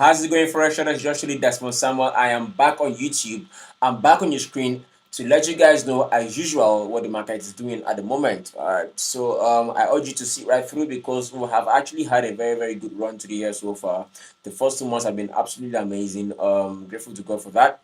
How's it going, Forex Traders? Joshua Desmond Samuel. I am back on YouTube. I'm back on your screen to let you guys know, as usual, what the market is doing at the moment. Alright, so I urge you to see right through because we have actually had a very good run to the year so far. The first 2 months have been absolutely amazing. Grateful to God for that.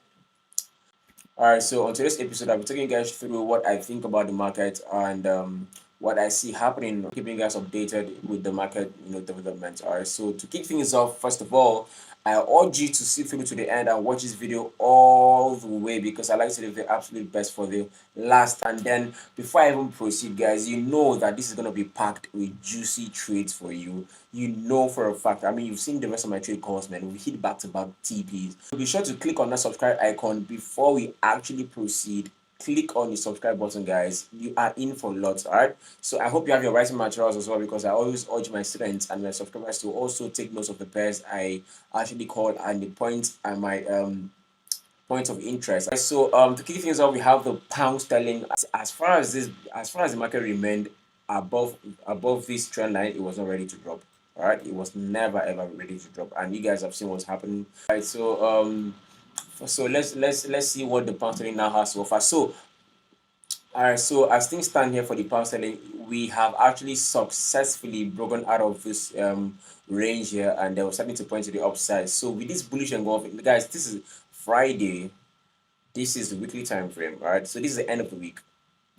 Alright, so on today's episode, I'll be taking you guys through what I think about the market and what I see happening, keeping you guys updated with the market, developments. Alright, so to kick things off, first of all, I urge you to see through to the end and watch this video all the way because I like to leave the absolute best for the last. And then before I even proceed, guys, you know that this is gonna be packed with juicy trades for you. You know for a fact. I mean, you've seen the rest of my trade calls, man. We hit back-to-back TPs. So be sure to click on that subscribe icon before we actually proceed. Click on the subscribe button, guys. You are in for lots. All right, so I hope you have your writing materials as well because I always urge my students and my subscribers to also take notes of the pairs I actually call and the points and my points of interest. So to kick things off, we have the pound sterling. As far as the market remained above this trend line, it was not ready to drop. All right, it was never ever ready to drop, and you guys have seen what's happening. All right, so let's see what the pound sterling now has to offer. So alright, so as things stand here for the pound sterling, we have actually successfully broken out of this range here, and they were starting to point to the upside. So with this bullish engulfing, guys, this is Friday. This is the weekly time frame, right? So this is the end of the week,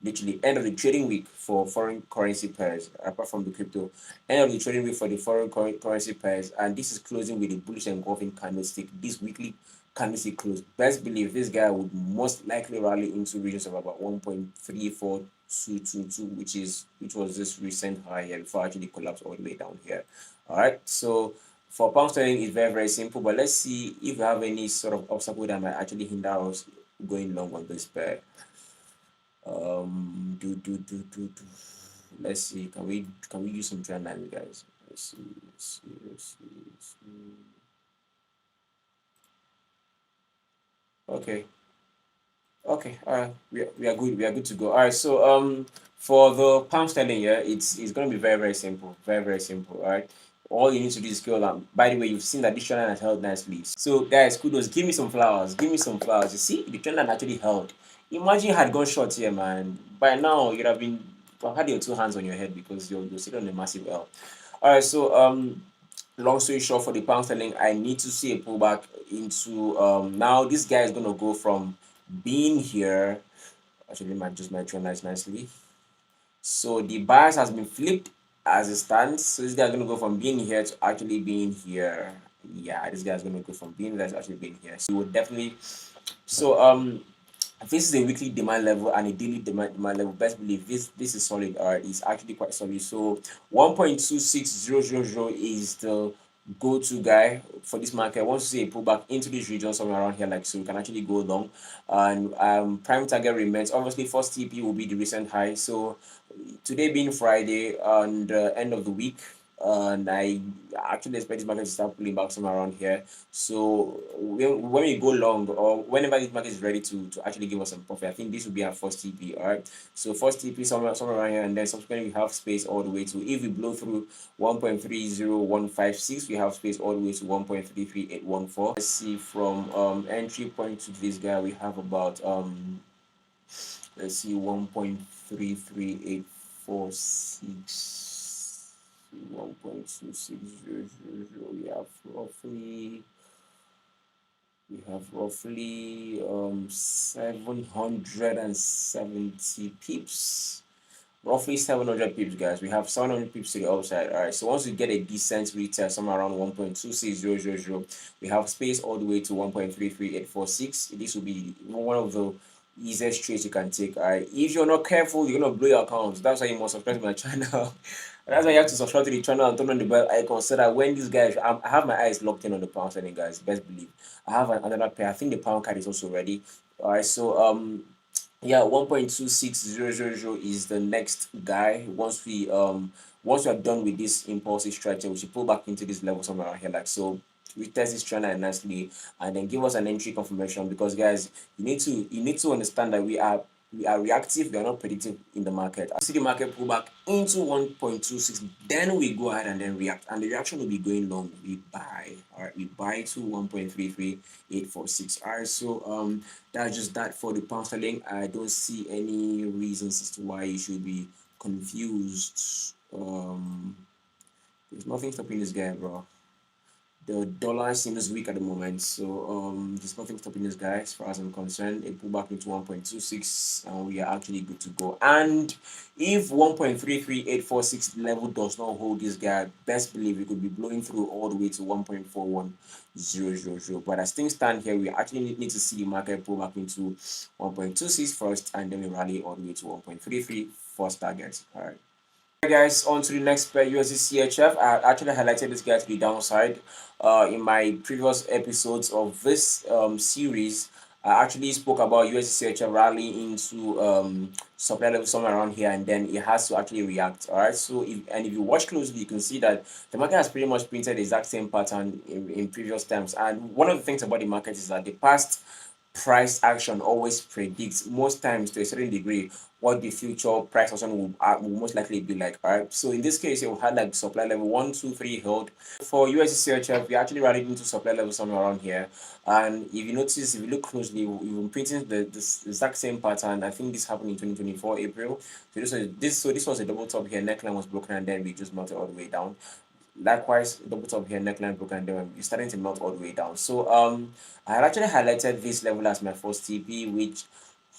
literally end of the trading week for foreign currency pairs, apart from the crypto. End of the trading week for the foreign currency pairs, and this is closing with a bullish engulfing candlestick. This weekly candlestick close. Best believe this guy would most likely rally into regions of about 1.34222, which was this recent high here before actually collapse all the way down here. All right, so for pound sterling, it's very simple, but let's see if we have any sort of obstacle that might actually hinder us going long on this pair. Let's see, can we use some trend line, guys? Let's see. Okay, all right, we are good to go. All right, so for the pound sterling, yeah, it's gonna be very simple, very simple. All right, all you need to do is scroll down. By the way, you've seen that this trend line has held nicely. So guys, kudos, give me some flowers, You see, the trend line actually held. Imagine you had gone short here, man. By now you'd have been had your two hands on your head because you're sitting on a massive L. All right, so long story short, for the pound sterling, I need to see a pullback into now this guy is gonna go from being here. Actually, might just my trend nicely. So the bias has been flipped as it stands. So this guy's gonna go from being here to actually being here. Yeah, this guy's gonna go from being there to actually being here. So we would definitely. So this is a weekly demand level and a daily demand level. Best believe this is solid. It's actually quite solid. So 1.26000 is the go-to guy for this market. Once you see a pullback into this region somewhere around here, like so, we can actually go long. And prime target remains obviously first TP will be the recent high. So today being Friday and end of the week, and I actually expect this market to start pulling back somewhere around here. So when we go long or whenever this market is ready to actually give us some profit, I think this will be our first TP. All right, so first TP somewhere around here, and then subsequently we have space all the way to, if we blow through 1.30156, we have space all the way to 1.33814. Let's see, from entry point to this guy we have about let's see, 1.33846. 1.2600. We have roughly 770 pips, roughly 700 pips, guys. We have 700 pips to the upside. All right, so once we get a decent retest somewhere around 1.26000, we have space all the way to 1.33846. This will be one of the easiest trades you can take. All right, if you're not careful, you're gonna blow your account. That's why you must subscribe to my channel. That's why you have to subscribe to the channel and turn on the bell icon so that when these guys, I have my eyes locked in on the pound sterling, guys. Best believe. I have another pair. I think the pound card is also ready. All right, so yeah, 1.26000 is the next guy. Once we are done with this impulsive strategy, we should pull back into this level somewhere around here, like so. We test this trend nicely and then give us an entry confirmation, because guys, you need to understand that we are we are reactive, we are not predictive in the market. I see the market pull back into 1.26, then we go ahead and then react, and the reaction will be going long. We buy, all right, we buy to 1.33846. All right, so that's just that for the pound sterling. I don't see any reasons as to why you should be confused. There's nothing stopping this guy, bro. The dollar seems weak at the moment, so there's nothing stopping this guy as far as I'm concerned. It pulled back into 1.26 and we are actually good to go. And if 1.33846 level does not hold this guy, best believe it could be blowing through all the way to 1.41000. But as things stand here, we actually need to see the market pull back into 1.26 first, and then we rally all the way to 1.33 first target. All right. Guys, on to the next pair, USD CHF. I actually highlighted this guy to the downside in my previous episodes of this series. I actually spoke about USD CHF rally into supply level somewhere around here, and then it has to actually react. All right, so if you watch closely, you can see that the market has pretty much printed the exact same pattern in previous times. And one of the things about the market is that the past price action always predicts, most times to a certain degree, what the future price action will most likely be like. All right, so in this case, we had like supply level 1, 2, 3 held. For USD CHF, we actually rallied into supply level somewhere around here, and if you notice, if you look closely, we've been printing this exact same pattern. I think this happened in 2024 April. So this was a double top here, neckline was broken, and then we just melted all the way down. Likewise, double top here, neckline broken, and then it's starting to melt all the way down. So I had actually highlighted this level as my first TP, which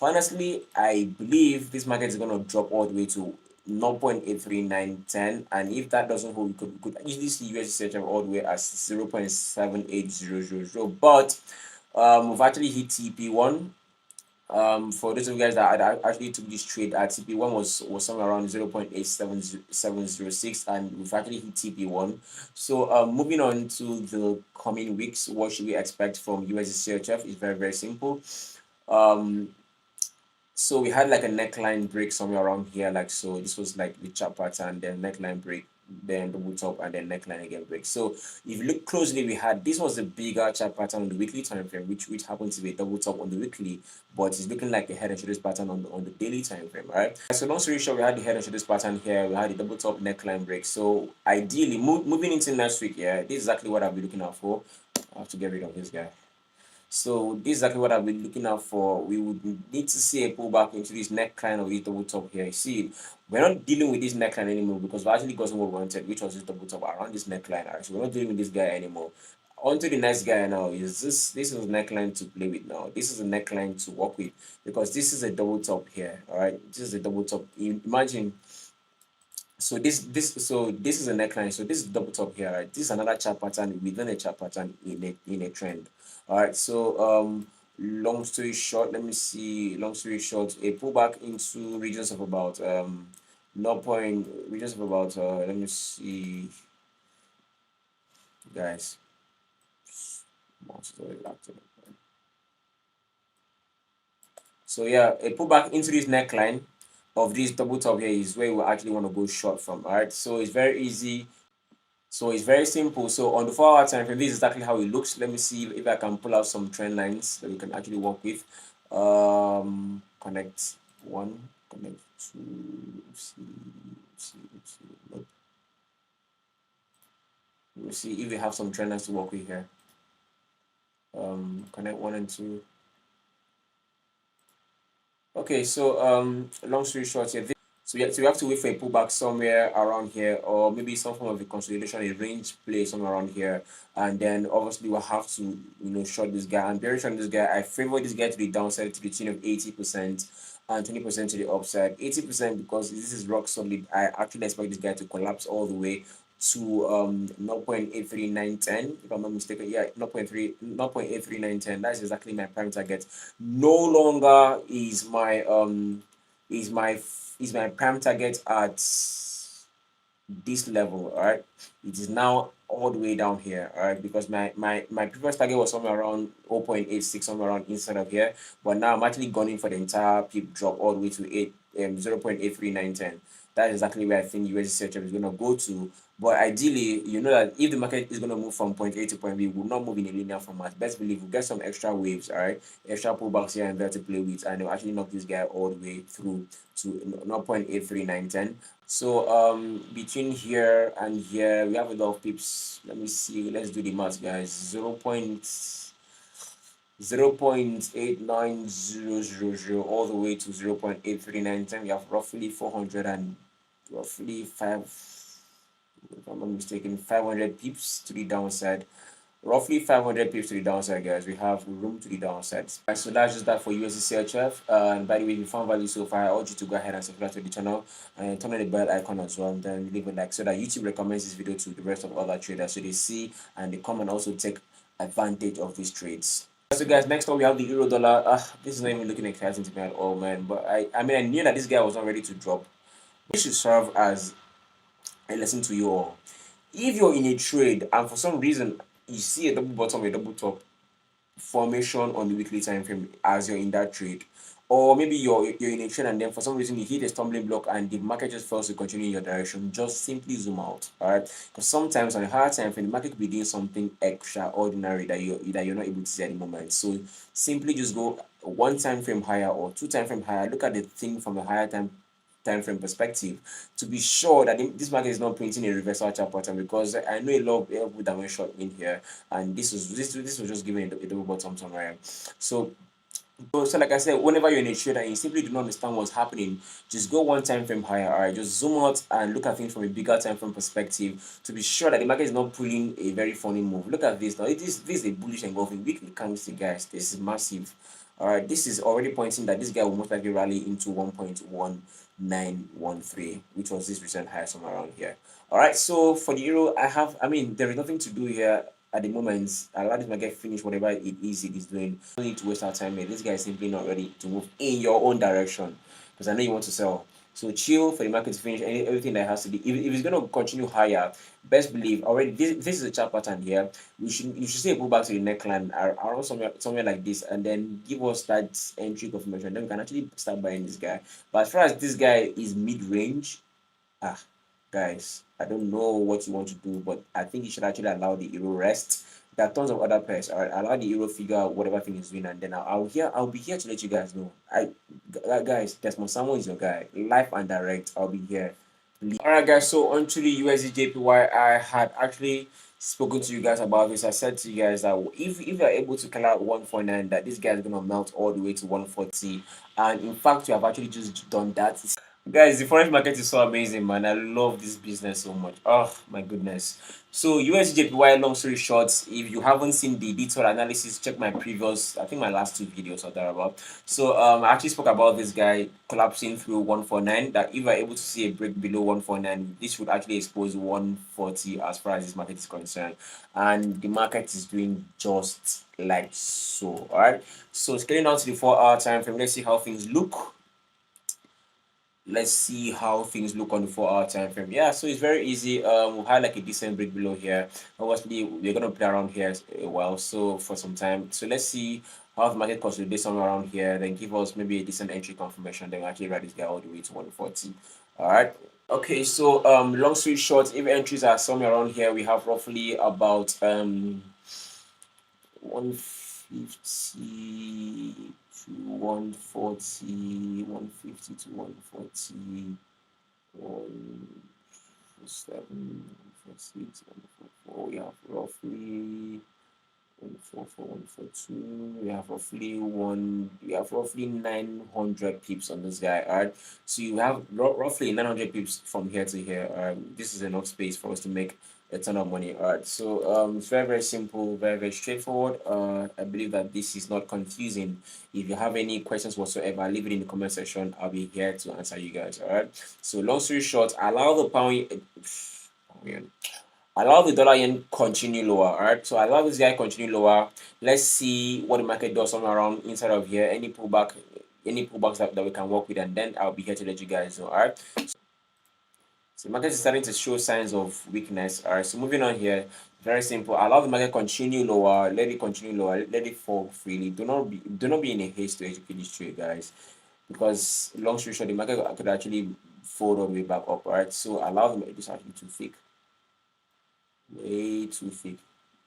honestly I believe this market is going to drop all the way to 0.83910, and if that doesn't hold, we could easily see USD all the way as 0.78000. But we've actually hit TP1. For those of you guys that actually took this trade, at TP1 was somewhere around 0.87706, and we've actually hit TP1. So moving on to the coming weeks, what should we expect from USD CHF is very, very simple. So we had like a neckline break somewhere around here, like so. This was like the chart pattern, then neckline break, then double top, and then neckline again break. So if you look closely, we had this was a bigger chart pattern on the weekly time frame, which happened to be a double top on the weekly, but it's looking like a head and shoulders pattern on the daily time frame, right? So long story short, we had the head and shoulders pattern here, we had the double top neckline break. So ideally, moving into next week, yeah, this is exactly what I'll be looking out for. I have to get rid of this guy. So this is exactly what I've been looking out for. We would need to see a pullback into this neckline of this double top here. You see, we're not dealing with this neckline anymore because we actually got what we wanted, which was this double top around this neckline. Right? So we're not dealing with this guy anymore. On to the next guy now. Is this is a neckline to play with now. This is a neckline to work with because this is a double top here. All right, this is a double top. Imagine. So this is a neckline. So this is double top here, right? This is another chart pattern within a chart pattern in a trend. All right. So long story short, let me see. Long story short, a pullback into regions of about regions of about let me see, guys. So yeah, a pullback into this neckline of this double top here is where we actually want to go short from. All right. So it's very easy. So it's very simple. So on the 4-hour time frame, this is exactly how it looks. Let me see if I can pull out some trend lines that we can actually work with. Connect one, connect two, see. Nope. Let me see if we have some trend lines to work with here. Connect 1 and 2. Okay, so long story short here. So we have to wait for a pullback somewhere around here, or maybe some form of a consolidation, a range play somewhere around here, and then obviously we'll have to short this guy. I'm very sure this guy. I favor this guy to the downside to the tune of 80% and 20% to the upside. 80% because this is rock solid. I actually expect this guy to collapse all the way to 0.83910, if I'm not mistaken. Yeah, 0.83910. That's exactly my prime target. No longer is my prime target at this level. All right, it is now all the way down here. All right, because my previous target was somewhere around 0.86, somewhere around inside of here, but now I'm actually going for the entire PIP drop all the way to 0.83910. That's exactly where I think USD CHF is going to go to But ideally, you know that if the market is going to move from point A to point B, will not move in a linear format. Best believe we'll get some extra waves, all right, extra pullbacks here and there to play with, and they'll actually knock this guy all the way through to 0.83910. So between here and here, we have a lot of pips. Let me see. Let's do the math, guys. 0.8900 all the way to 0.83910. We have roughly 400 and roughly five, if I'm not mistaken, 500 pips to the downside. Roughly 500 pips to the downside, guys. We have room to the downside. Right, so that's just that for USD CHF. And by the way, if you found value so far, I urge you to go ahead and subscribe to the channel and turn on the bell icon as well. And then leave a like so that YouTube recommends this video to the rest of other traders so they see and they come and also take advantage of these trades. So guys, next up we have the euro dollar. This is not even looking exciting to me at all, man. But I mean, I knew that this guy was not ready to drop. This should serve as a lesson to you all. If you're in a trade and for some reason you see a double bottom, a double top formation on the weekly time frame as you're in that trade, or maybe you're in a trade and then for some reason you hit a stumbling block and the market just fails to continue in your direction, just simply zoom out. All right, because sometimes on a higher time frame the market could be doing something extraordinary that you're not able to see at the moment. So simply just go one time frame higher or two time frame higher, look at the thing from a higher time frame perspective to be sure that this market is not printing a reversal chart pattern, because I know a lot of people that went short in here and this was just giving a double bottom somewhere. So like I said, whenever you're in a trade and you simply do not understand what's happening, just go one time frame higher. All right, just zoom out and look at things from a bigger time frame perspective to be sure that the market is not pulling a very funny move. Look at this now. This is a bullish engulfing weekly candlestick, guys. This is massive. All right, this is already pointing that this guy will most likely rally into 1.1913, which was this recent high somewhere around here. All right, so for the euro, I mean, there is nothing to do here at the moment. Allow this market finish whatever it is doing. Don't need to waste our time here. This guy is simply not ready to move in your own direction, because I know you want to sell. So chill for the market to finish everything that has to be. If it's going to continue higher, best believe already this is a chart pattern here. You should see a pullback to the neckline around somewhere like this, and then give us that entry confirmation. Then we can actually start buying this guy. But as far as this guy is mid range, ah, guys, I don't know what you want to do, but I think you should actually allow the euro rest. There are tons of other pairs. All right, allow the euro figure out whatever thing is doing, and then I'll be here to let you guys know. Guys, Desmond someone is your guy, live and direct. I'll be here. All right, guys. So on to the USD JPY. I had actually spoken to you guys about this. I said to you guys that if you're able to clear out 149, that this guy is gonna melt all the way to 140, and in fact, you have actually just done that. Guys, the forex market is so amazing, man. I love this business so much. Oh my goodness. So USDJPY, long story short, if you haven't seen the detailed analysis, check my previous, I think my last two videos or thereabout. So I actually spoke about this guy collapsing through 149, that if you're able to see a break below 149, this would actually expose 140 as far as this market is concerned. And the market is doing just like so. Alright. So scaling down to the 4-hour time frame, let's see how things look. Let's see how things look on the 4-hour time frame. Yeah, so it's very easy. We'll have like a decent break below here. Obviously we're gonna play around here a while, so for some time. So let's see how the market consolidates somewhere around here, then give us maybe a decent entry confirmation, then we'll actually ride this guy all the way to 140. All right. Okay, so long story short, if entries are somewhere around here, we have roughly about 150 to 140, 150 to 140, 147, 146, 144. We have roughly 144, 142. We have roughly 900 pips on this guy. All right, so you have roughly 900 pips from here to here. All right, this is enough space for us to make a ton of money. All right, so it's very simple, very straightforward. I believe that this is not confusing. If you have any questions whatsoever, leave it in the comment section. I'll be here to answer you guys. All right, so long story short, allow the allow the dollar yen continue lower. All right, so allow this guy continue lower. Let's see what the market does somewhere around inside of here. Any pullbacks that we can work with, and then I'll be here to let you guys know. All right, so the market is starting to show signs of weakness. All right, so moving on here, very simple. Allow the market continue lower. Let it continue lower. Let it fall freely. Do not be in a haste to execute this trade, guys, because long story short, the market could actually fold all the way back up. All right, so allow this actually to fake. Way too thick.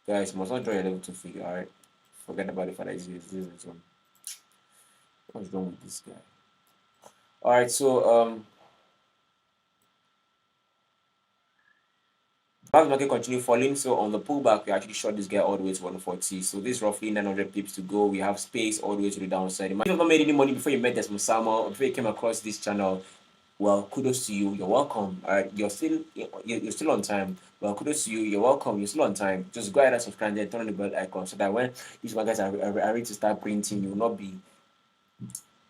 Guys, must not draw your level too thick, alright? Forget about the fact that this is what's wrong with this guy? Alright, so as the market continue falling, so on the pullback, we actually short this guy all the way to 140. So this is roughly 900 pips to go. We have space all the way to the downside. If you have not made any money before you met this Musama, or before you came across this channel, well, kudos to you. You're welcome. All right, you're still on time. Well, kudos to you. You're welcome. You're still on time. Just go ahead and subscribe and turn on the bell icon so that when these markets are ready to start printing, you will not be,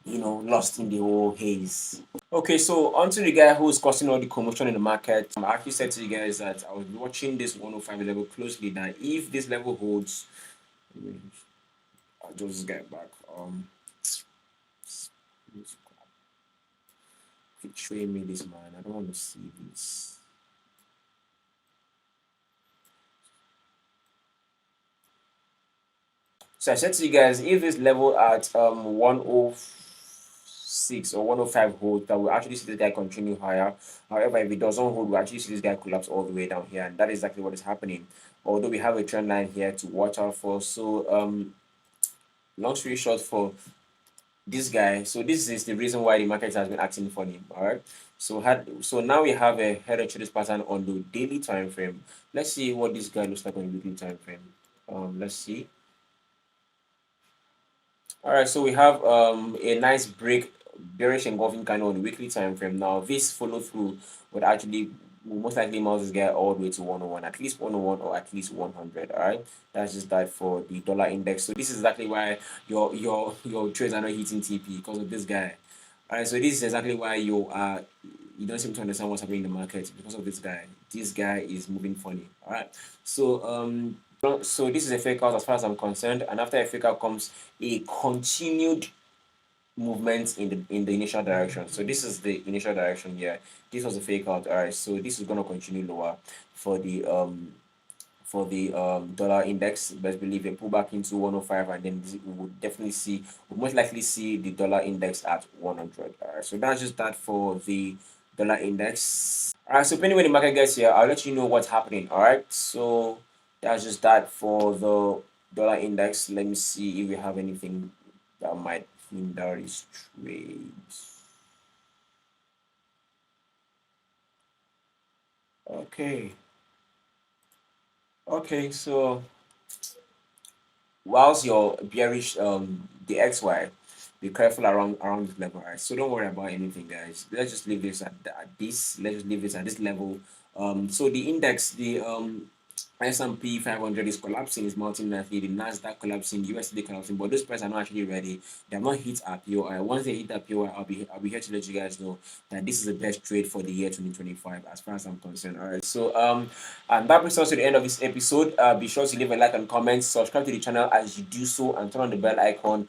lost in the whole haze. Okay, so on to the guy who is causing all the commotion in the market. I actually said to you guys that I was watching this 105 level closely. That if this level holds, I'll just get back. Keep showing me this, man. I don't want to see this. So I said to you guys, if this level at 106 or 105 hold, that will actually see this guy continue higher. However, if it doesn't hold, we actually see this guy collapse all the way down here, and that is exactly what is happening. Although we have a trend line here to watch out for. So long story short, for this guy, so this is the reason why the market has been acting funny. All right. So now we have a head and shoulders pattern on the daily time frame. Let's see what this guy looks like on the weekly time frame. Let's see. All right, so we have a nice break, bearish engulfing candle on the weekly time frame. Now, this follow through would actually will most likely mouse this guy all the way to 101, at least 101 or at least 100. All right, that's just that for the dollar index. So this is exactly why your trades are not hitting TP because of this guy. All right, so this is exactly why you don't seem to understand what's happening in the market because of this guy. This guy is moving funny. All right, so this is a fake out as far as I'm concerned, and after a fake out comes a continued movement in the initial direction. So this is the initial direction here. This was a fake out. All right, so this is going to continue lower for the dollar index. Best believe a pullback into 105, and then we would definitely see, we most likely see the dollar index at 100. All right, so that's just that for the dollar index. All right, so depending when the market gets here, I'll let you know what's happening. All right, so that's just that for the dollar index. Let me see if we have anything that might hinder these trades. Okay. Okay, so whilst you're bearish the XY, be careful around this level, right? So don't worry about anything, guys. Let's just leave this at this. Let's just leave this at this level. So the index, the S&P 500 is collapsing, is melting nicely. The Nasdaq collapsing, USD collapsing, but those prices are not actually ready. They have not hit our POI. Once they hit that POI, I'll be here to let you guys know that this is the best trade for the year 2025, as far as I'm concerned. All right. So and that brings us to the end of this episode. Be sure to leave a like and comment, subscribe to the channel as you do so, and turn on the bell icon.